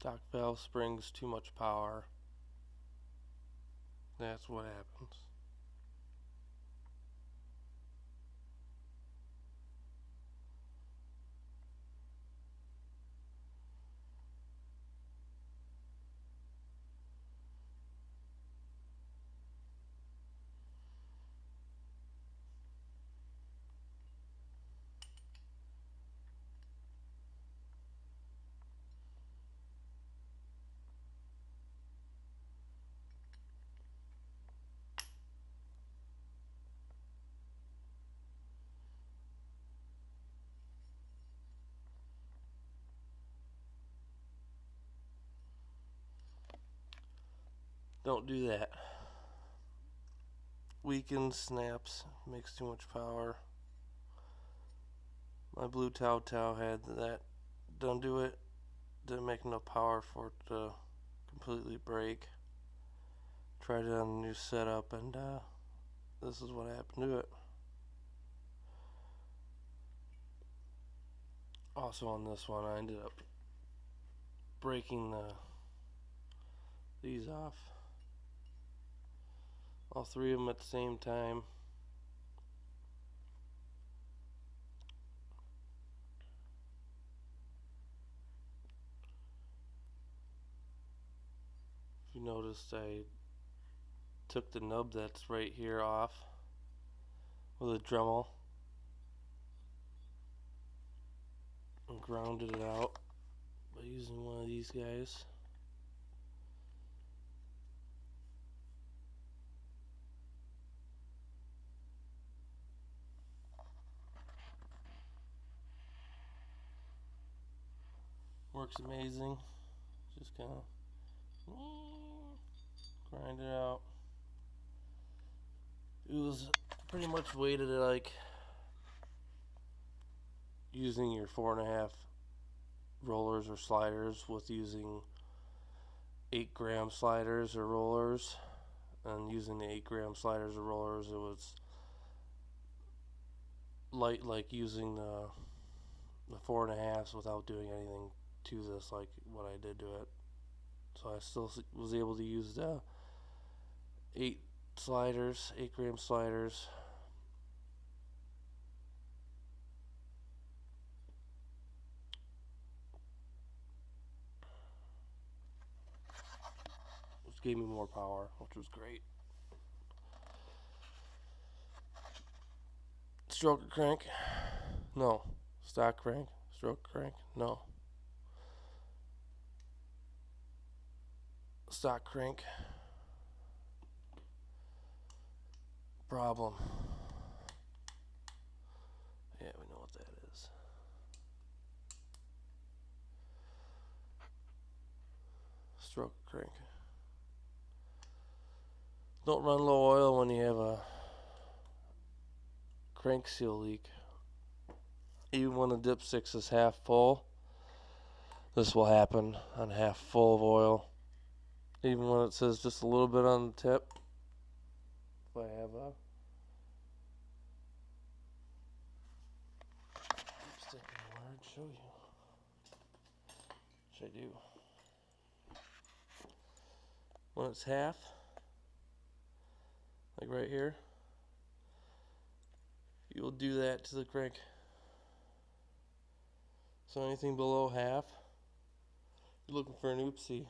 Stock valve springs too much power. That's what happens. Don't do that. Weakens, snaps, makes too much power. My blue taotao had that. Don't do it. Didn't make enough power for it to completely break. Tried it on a new setup, and this is what happened to it. Also on this one, I ended up breaking these off. All three of them at the same time. If you noticed, I took the nub that's right here off with a Dremel and grounded it out by using one of these guys. Works amazing. Just kind of grind it out. It was pretty much weighted like using your 4.5 rollers or sliders with using 8-gram sliders or rollers, and using the 8-gram sliders or rollers, it was light like using the 4.5s without doing anything to this like what I did to it. So I still was able to use the 8-gram sliders. Which gave me more power, which was great. Stroke crank? No. Stock crank? Stroke crank? No. Stock crank. Problem. Yeah, we know what that is. Stroke crank. Don't run low oil when you have a crank seal leak. Even when the dipstick is half full, this will happen on half full of oil. Even when it says just a little bit on the tip. If I have a dipstick, I'd show you. Which I do. When it's half, like right here, you will do that to the crank. So anything below half, you're looking for an oopsie.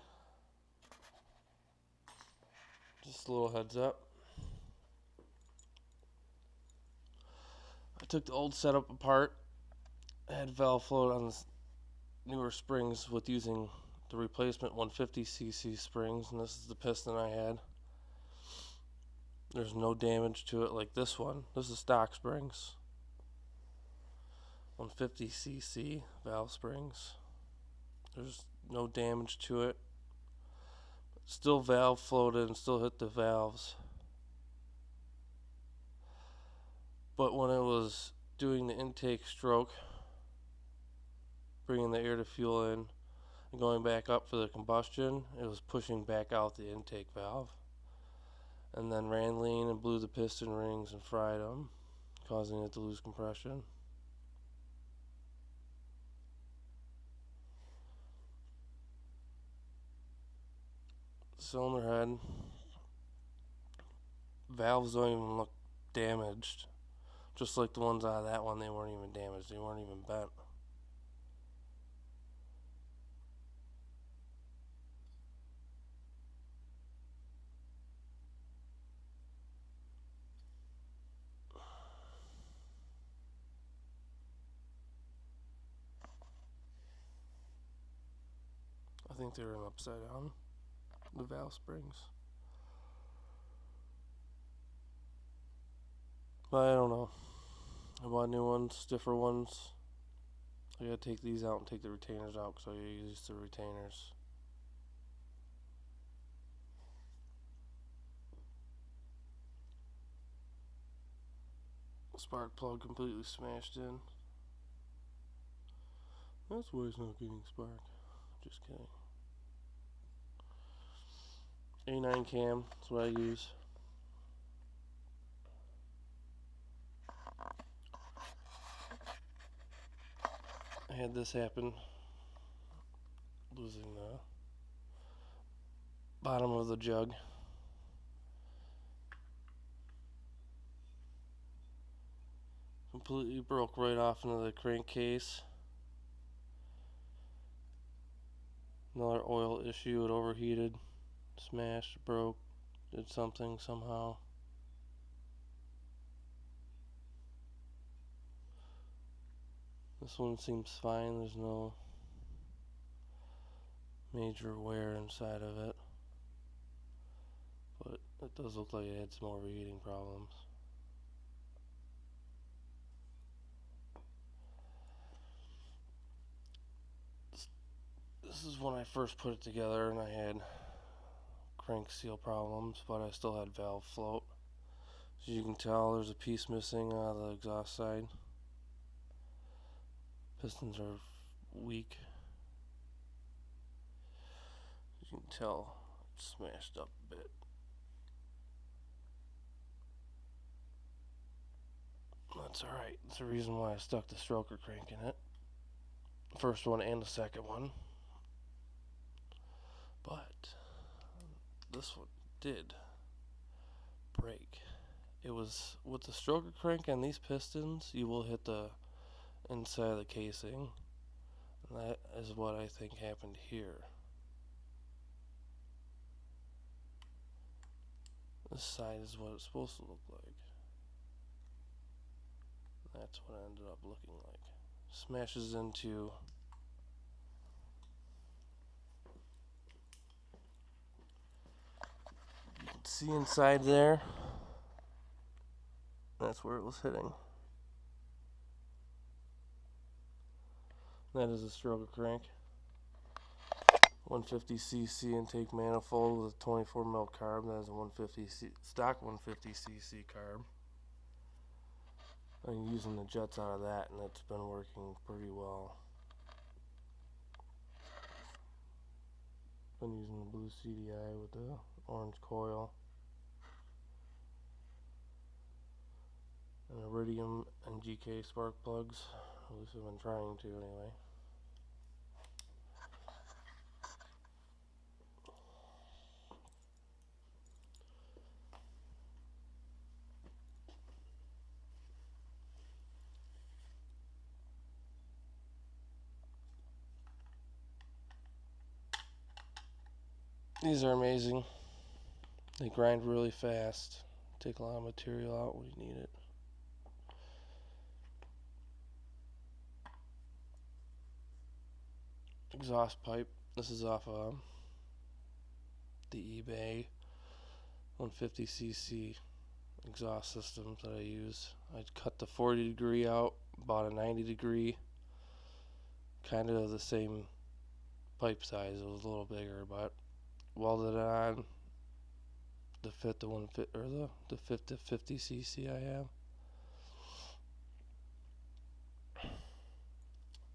Just a little heads up. I took the old setup apart. I had valve float on the newer springs with using the replacement 150cc springs, and this is the piston I had. There's no damage to it like this one. This is stock springs. 150cc valve springs. There's no damage to it. Still valve floated and still hit the valves. But when it was doing the intake stroke, bringing the air to fuel in and going back up for the combustion, it was pushing back out the intake valve. And then ran lean and blew the piston rings and fried them, causing it to lose compression. cylinder head. Valves don't even look damaged. Just like the ones out of that one, they weren't even damaged. They weren't even bent. I think they were upside down, the valve springs. But I don't know. I bought new ones, stiffer ones. I gotta take these out and take the retainers out because I use the retainers. Spark plug completely smashed in. That's why it's not getting spark. Just kidding. A9 cam, that's what I use. I had this happen, losing the bottom of the jug. Completely broke right off into the crankcase. Another oil issue, it overheated, smashed, broke, did something somehow. This one seems fine, there's no major wear inside of it. But it does look like it had some overheating problems. This is when I first put it together and I had crank seal problems, but I still had valve float. As you can tell, there's a piece missing out of the exhaust side. Pistons are weak. As you can tell, it's smashed up a bit. That's alright. That's the reason why I stuck the stroker crank in it. The first one and the second one. But this one did break. It was with the stroker crank and these pistons, you will hit the inside of the casing. And that is what I think happened here. This side is what it's supposed to look like. That's what it ended up looking like. Smashes into you can see inside there. That's where it was hitting. That is a stroker crank. 150cc intake manifold with a 24mm carb. That is a 150 stock 150cc carb. I'm using the jets out of that, and it's been working pretty well. Been using the blue CDI with the orange coil. And iridium and GK spark plugs. At least I've been trying to anyway. These are amazing. They grind really fast. Take a lot of material out when you need it. Exhaust pipe. This is off the eBay 150cc exhaust systems that I use. I cut the 40 degree out, bought a 90 degree, kind of the same pipe size. It was a little bigger, but welded it on to fit the 50cc I have.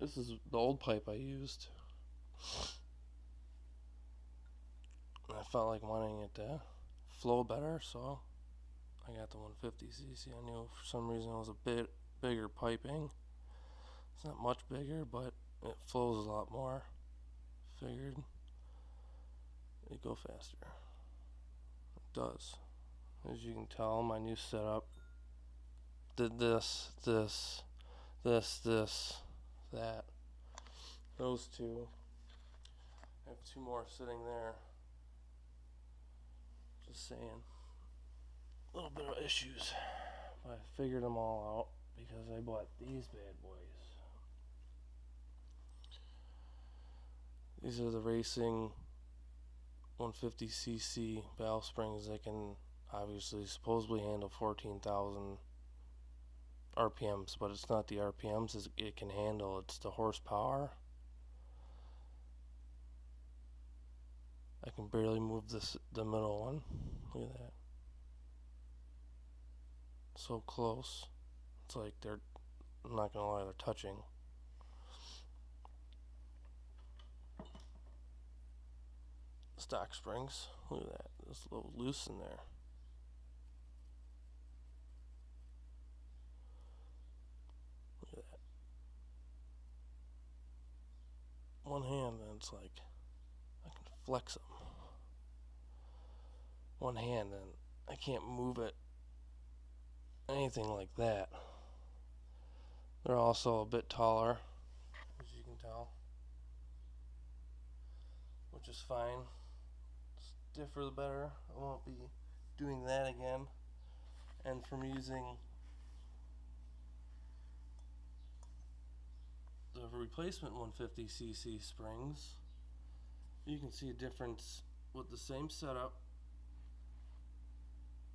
This is the old pipe I used. And I felt like wanting it to flow better, so I got the 150cc. I knew for some reason it was a bit bigger piping. It's not much bigger, but it flows a lot more. Figured it'd go faster. does. As you can tell, my new setup did this, that. Those two. I have two more sitting there. Just saying. A little bit of issues. But I figured them all out because I bought these bad boys. These are the racing 150cc valve springs that can obviously supposedly handle 14,000 RPMs, but it's not the RPMs it can handle, it's the horsepower. I can barely move the middle one. Look at that. So close. It's like I'm not gonna lie, they're touching. Stock springs. Look at that. It's a little loose in there. Look at that. One hand and it's like I can flex them. One hand and I can't move it. Anything like that. They're also a bit taller, as you can tell, which is fine. Stiffer the better. I won't be doing that again. And from using the replacement 150cc springs, you can see a difference with the same setup.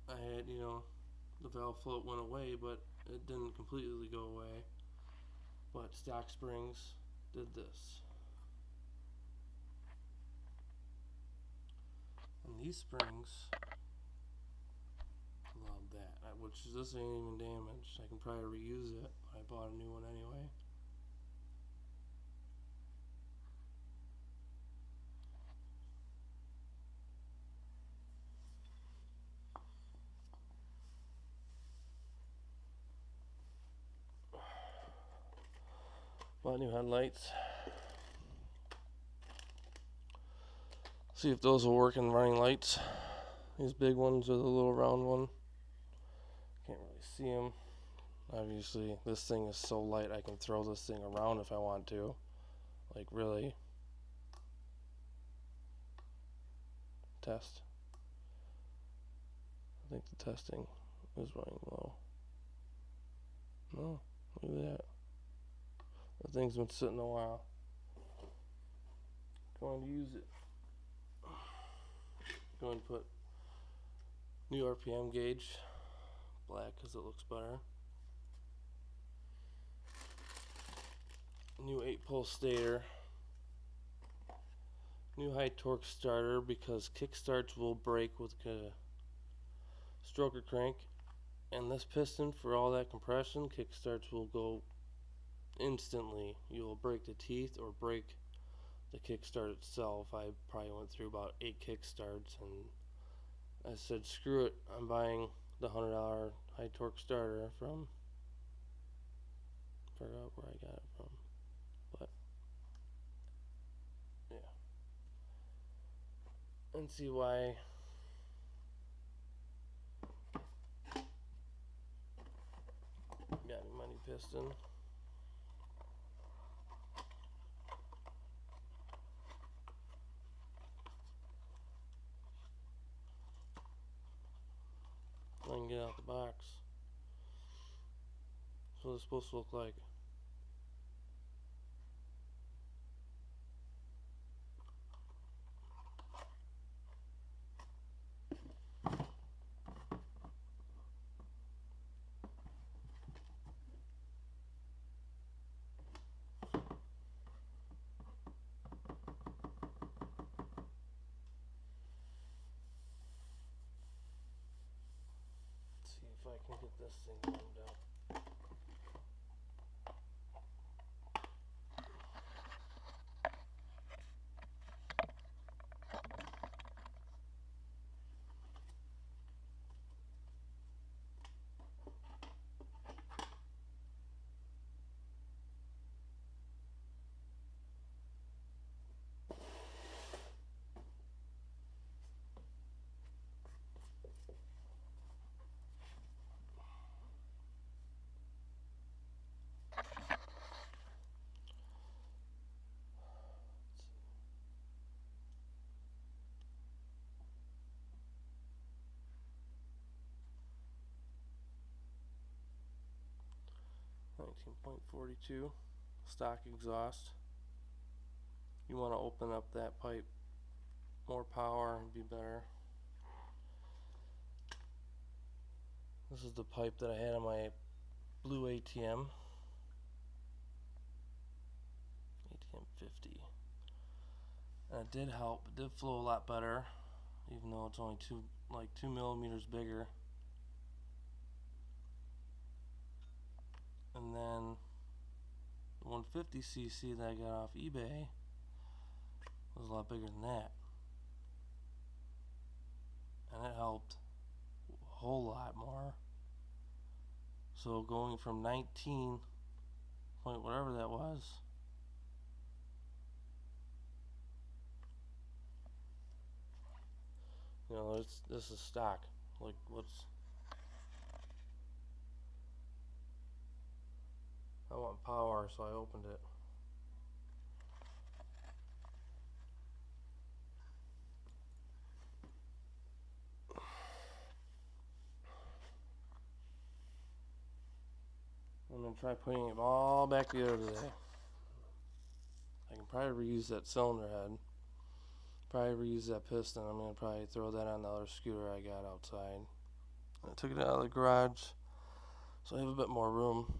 I had, the valve float went away, but it didn't completely go away. But stock springs did this. And these springs, love that. Which this ain't even damaged. I can probably reuse it. I bought a new one anyway. Bought new headlights. See if those will work in running lights. These big ones or the little round one. Can't really see them. Obviously, this thing is so light I can throw this thing around if I want to. Like, really. Test. I think the testing is running low. No, look at that. The thing's been sitting a while. Going to use it. Going to put new RPM gauge, black because it looks better. New 8-pole stator. New high torque starter because kickstarts will break with a stroker crank. And this piston, for all that compression, kickstarts will go instantly. You will break the teeth or break the kickstart itself. I probably went through about 8 kickstarts and I said screw it, I'm buying the $100 high torque starter from, forgot where I got it from, but yeah, and see why got a money piston. I can get out the box. That's what it's supposed to look like. Let's see if I can get this thing warmed up. 19.42 stock exhaust. You want to open up that pipe, more power and be better. This is the pipe that I had on my blue ATM 50, and it did help. It did flow a lot better, even though it's only 2 millimeters bigger. And then the 150cc that I got off eBay was a lot bigger than that, and it helped a whole lot more. So going from 19 point whatever that was, you know, this is stock. Like, I want power, so I opened it. I'm going to try putting it all back together today. I can probably reuse that cylinder head. Probably reuse that piston. I'm going to probably throw that on the other scooter I got outside. I took it out of the garage, so I have a bit more room.